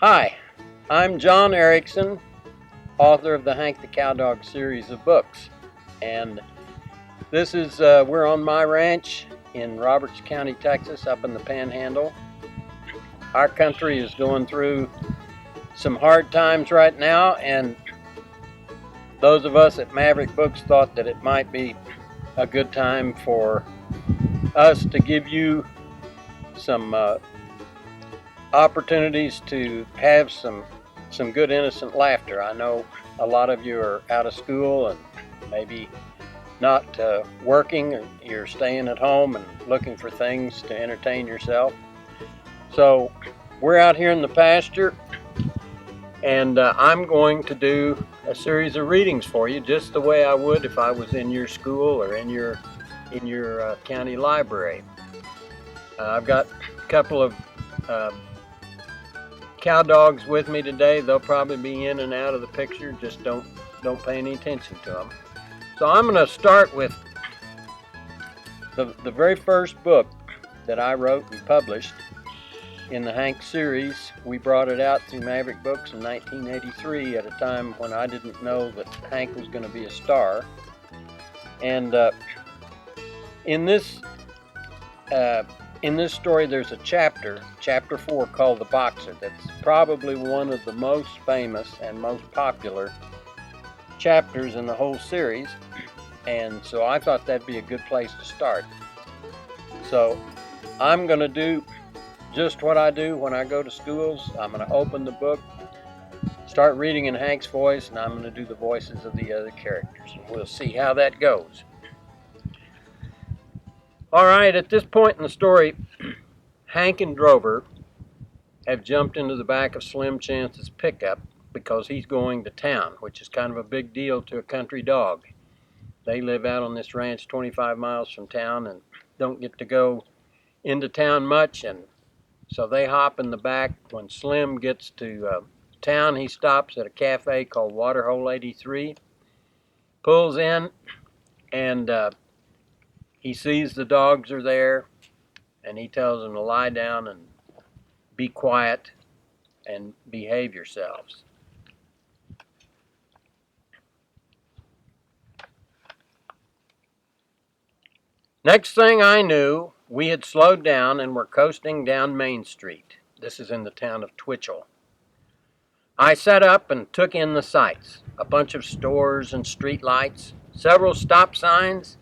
Hi, I'm John Erickson, author of the Hank the Cowdog series of books. And this is, we're on my ranch in Roberts County, Texas, up in the Panhandle. Our country is going through some hard times right now, and those of us at Maverick Books thought that it might be a good time for us to give you some opportunities to have some good innocent laughter. I know a lot of you are out of school and maybe not working, or you're staying at home and looking for things to entertain yourself. So we're out here in the pasture, and I'm going to do a series of readings for you, just the way I would if I was in your school or in your county library. I've got a couple of cow dogs with me today. They'll probably be in and out of the picture. Just don't pay any attention to them. So I'm going to start with the very first book that I wrote and published in the Hank series. We brought it out through Maverick Books in 1983 at a time when I didn't know that Hank was going to be a star. And in this story, there's a chapter 4, called The Boxer, that's probably one of the most famous and most popular chapters in the whole series. And so I thought that'd be a good place to start. So I'm going to do just what I do when I go to schools. I'm going to open the book, start reading in Hank's voice, and I'm going to do the voices of the other characters. And we'll see how that goes. All right, at this point in the story, Hank and Drover have jumped into the back of Slim Chance's pickup because he's going to town, which is kind of a big deal to a country dog. They live out on this ranch 25 miles from town and don't get to go into town much, and so they hop in the back. When Slim gets to town, he stops at a cafe called Waterhole 83, pulls in, and he sees the dogs are there, and he tells them to lie down and be quiet and behave yourselves. Next thing I knew, we had slowed down and were coasting down Main Street. This is in the town of Twitchell. I sat up and took in the sights. A bunch of stores and street lights, several stop signs,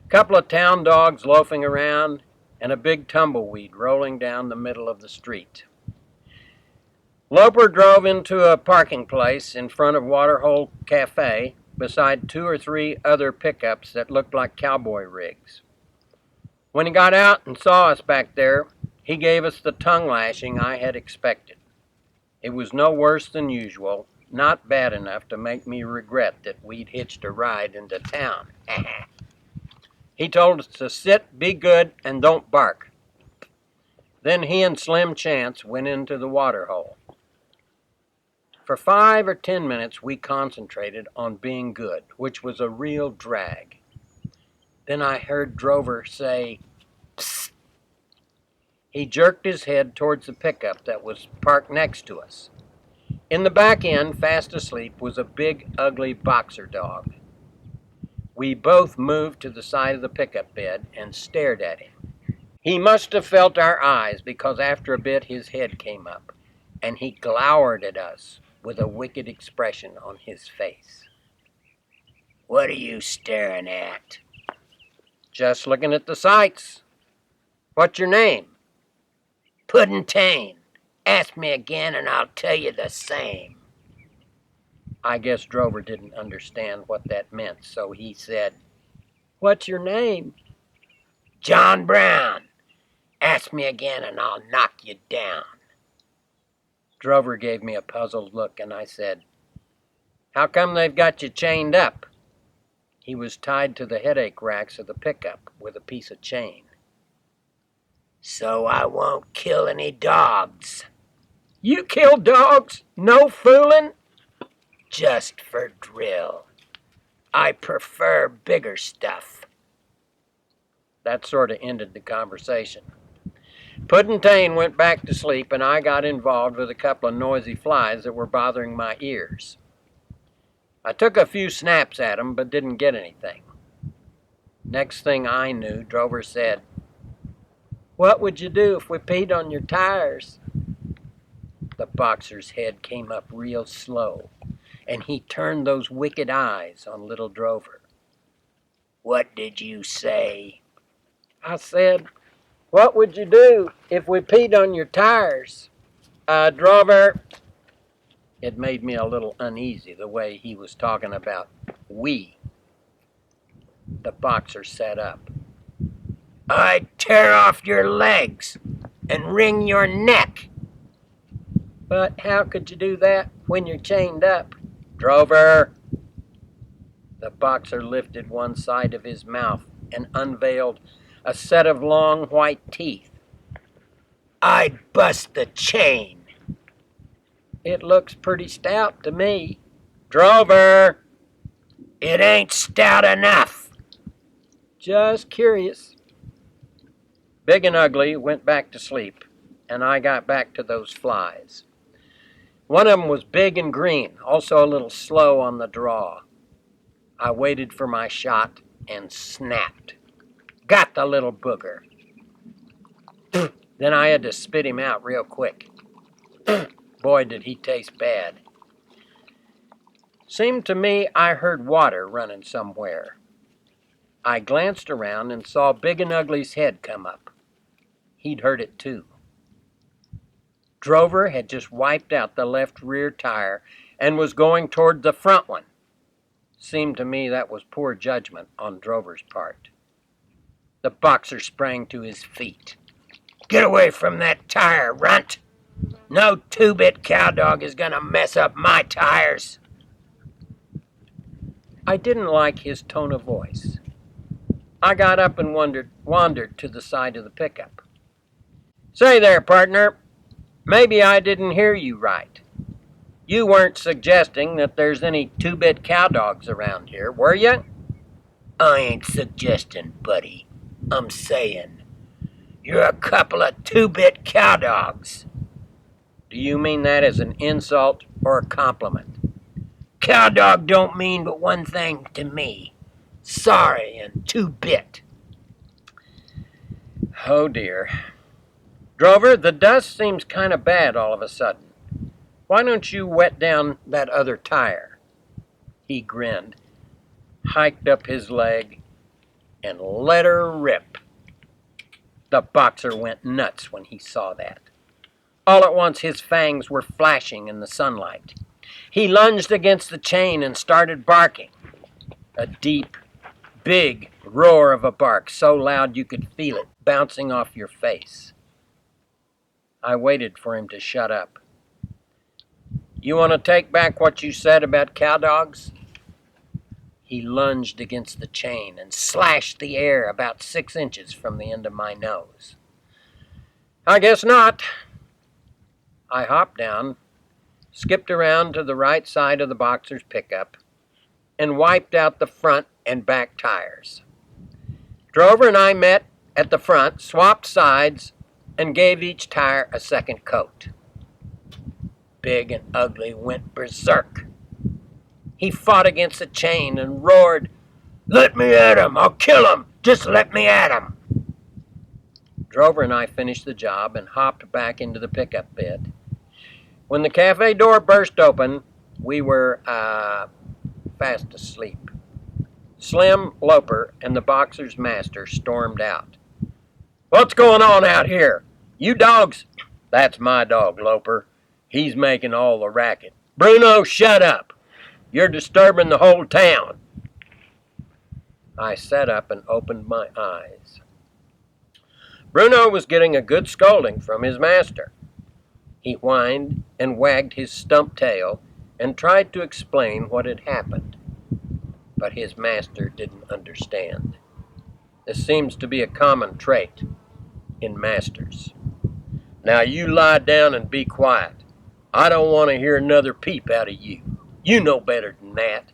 a couple of town dogs loafing around, and a big tumbleweed rolling down the middle of the street. Loper drove into a parking place in front of Waterhole Cafe beside 2 or 3 other pickups that looked like cowboy rigs. When he got out and saw us back there, he gave us the tongue lashing I had expected. It was no worse than usual, not bad enough to make me regret that we'd hitched a ride into town. He told us to sit, be good, and don't bark. Then he and Slim Chance went into the water hole. For 5 or 10 minutes, we concentrated on being good, which was a real drag. Then I heard Drover say, "Psst." He jerked his head towards the pickup that was parked next to us. In the back end, fast asleep, was a big, ugly boxer dog. We both moved to the side of the pickup bed and stared at him. He must have felt our eyes, because after a bit his head came up, and he glowered at us with a wicked expression on his face. "What are you staring at?" "Just looking at the sights." "What's your name?" "Puddentane. Ask me again and I'll tell you the same." I guess Drover didn't understand what that meant, so he said, "What's your name?" "John Brown. Ask me again and I'll knock you down." Drover gave me a puzzled look, and I said, "How come they've got you chained up?" He was tied to the headache racks of the pickup with a piece of chain. "So I won't kill any dogs." "You kill dogs? No fooling." "Just for drill. I prefer bigger stuff." That sort of ended the conversation. Puddin' went back to sleep, and I got involved with a couple of noisy flies that were bothering my ears. I took a few snaps at them, but didn't get anything. Next thing I knew, Drover said, "What would you do if we peed on your tires?" The boxer's head came up real slow, and he turned those wicked eyes on little Drover. "What did you say?" I said, "What would you do if we peed on your tires?" Drover. It made me a little uneasy the way he was talking about we. The boxer sat up. "I'd tear off your legs and wring your neck." "But how could you do that when you're chained up?" "Drover." The boxer lifted one side of his mouth and unveiled a set of long white teeth. "I'd bust the chain." "It looks pretty stout to me." "Drover." "It ain't stout enough." "Just curious." Big and Ugly went back to sleep, and I got back to those flies. One of them was big and green, also a little slow on the draw. I waited for my shot and snapped. Got the little booger. Then I had to spit him out real quick. Boy, did he taste bad. Seemed to me I heard water running somewhere. I glanced around and saw Big and Ugly's head come up. He'd heard it too. Drover had just wiped out the left rear tire and was going toward the front one. Seemed to me that was poor judgment on Drover's part. The boxer sprang to his feet. "Get away from that tire, runt! No two-bit cowdog is gonna mess up my tires." I didn't like his tone of voice. I got up and wandered to the side of the pickup. "Say there, partner, maybe I didn't hear you right. You weren't suggesting that there's any two-bit cowdogs around here, were you?" "I ain't suggesting, buddy. I'm saying you're a couple of two-bit cowdogs." "Do you mean that as an insult or a compliment?" "Cowdog don't mean but one thing to me. Sorry and two-bit." Oh dear. "Drover, the dust seems kind of bad all of a sudden. Why don't you wet down that other tire?" He grinned, hiked up his leg, and let her rip. The boxer went nuts when he saw that. All at once his fangs were flashing in the sunlight. He lunged against the chain and started barking. A deep, big roar of a bark, so loud you could feel it bouncing off your face. I waited for him to shut up. "You want to take back what you said about cowdogs?" He lunged against the chain and slashed the air about 6 inches from the end of my nose. "I guess not." I hopped down, skipped around to the right side of the boxer's pickup, and wiped out the front and back tires. Drover and I met at the front, swapped sides, and gave each tire a second coat. Big and Ugly went berserk. He fought against the chain and roared, "Let me at him! I'll kill him! Just let me at him!" Drover and I finished the job and hopped back into the pickup bed. When the cafe door burst open, we were fast asleep. Slim, Loper, and the boxer's master stormed out. "What's going on out here? You dogs—" "That's my dog, Loper. He's making all the racket." "Bruno, shut up! You're disturbing the whole town." I sat up and opened my eyes. Bruno was getting a good scolding from his master. He whined and wagged his stump tail and tried to explain what had happened. But his master didn't understand. This seems to be a common trait in masters. "Now you lie down and be quiet. I don't want to hear another peep out of you. You know better than that."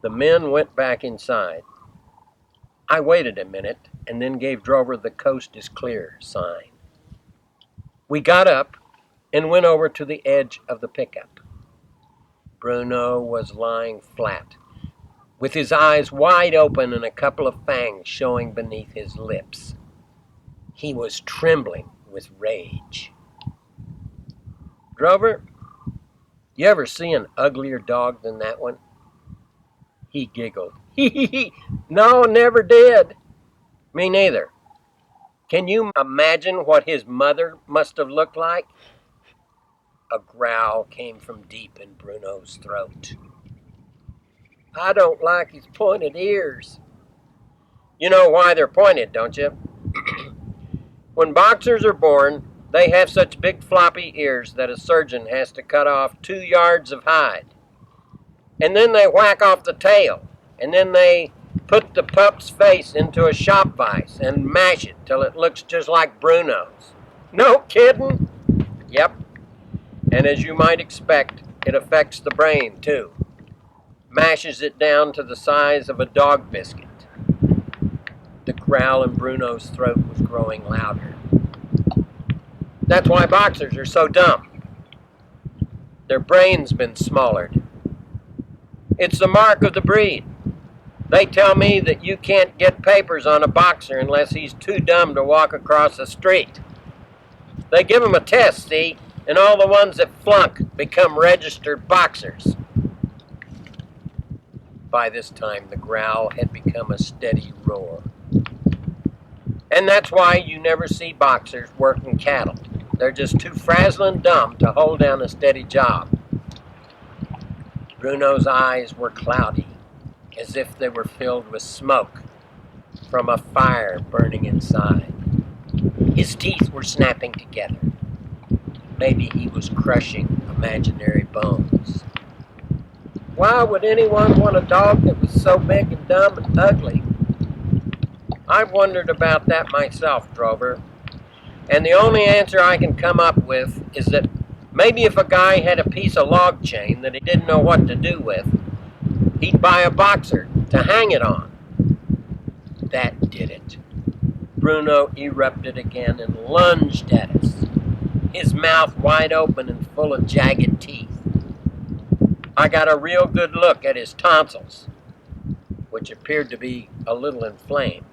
The men went back inside. I waited a minute and then gave Drover the coast is clear sign. We got up and went over to the edge of the pickup. Bruno was lying flat, with his eyes wide open and a couple of fangs showing beneath his lips. He was trembling with rage. Drover, you ever see an uglier dog than that one? He giggled. No, never did. Me neither. Can you imagine what his mother must have looked like? A growl came from deep in Bruno's throat. I don't like his pointed ears. You know why they're pointed, don't you? When boxers are born, they have such big floppy ears that a surgeon has to cut off 2 yards of hide. And then they whack off the tail, and then they put the pup's face into a shop vise and mash it till it looks just like Bruno's. No kidding? Yep. And as you might expect, it affects the brain too. Mashes it down to the size of a dog biscuit. The growl in Bruno's throat was growing louder. That's why boxers are so dumb. Their brain's been smallered. It's the mark of the breed. They tell me that you can't get papers on a boxer unless he's too dumb to walk across the street. They give him a test, see, and all the ones that flunk become registered boxers. By this time, the growl had become a steady roar. And that's why you never see boxers working cattle. They're just too frazzling dumb to hold down a steady job. Bruno's eyes were cloudy, as if they were filled with smoke from a fire burning inside. His teeth were snapping together. Maybe he was crushing imaginary bones. Why would anyone want a dog that was so big and dumb and ugly? I've wondered about that myself, Drover. And the only answer I can come up with is that maybe if a guy had a piece of log chain that he didn't know what to do with, he'd buy a boxer to hang it on. That did it. Bruno erupted again and lunged at us, his mouth wide open and full of jagged teeth. I got a real good look at his tonsils, which appeared to be a little inflamed.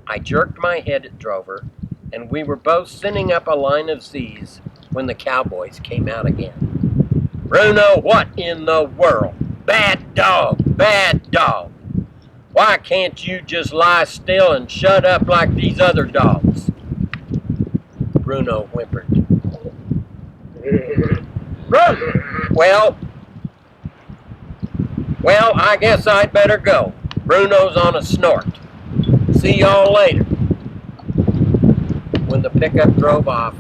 I jerked my head at Drover, and we were both sending up a line of Z's when the Cowboys came out again. Bruno, what in the world? Bad dog, bad dog. Why can't you just lie still and shut up like these other dogs? Bruno whimpered. Well, I guess I'd better go. Bruno's on a snort. See y'all later. When the pickup drove off,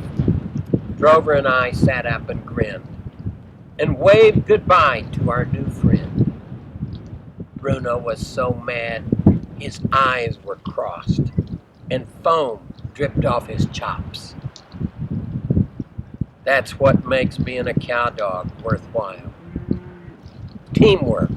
Drover and I sat up and grinned and waved goodbye to our new friend. Bruno was so mad his eyes were crossed and foam dripped off his chops. That's what makes being a cowdog worthwhile. Teamwork.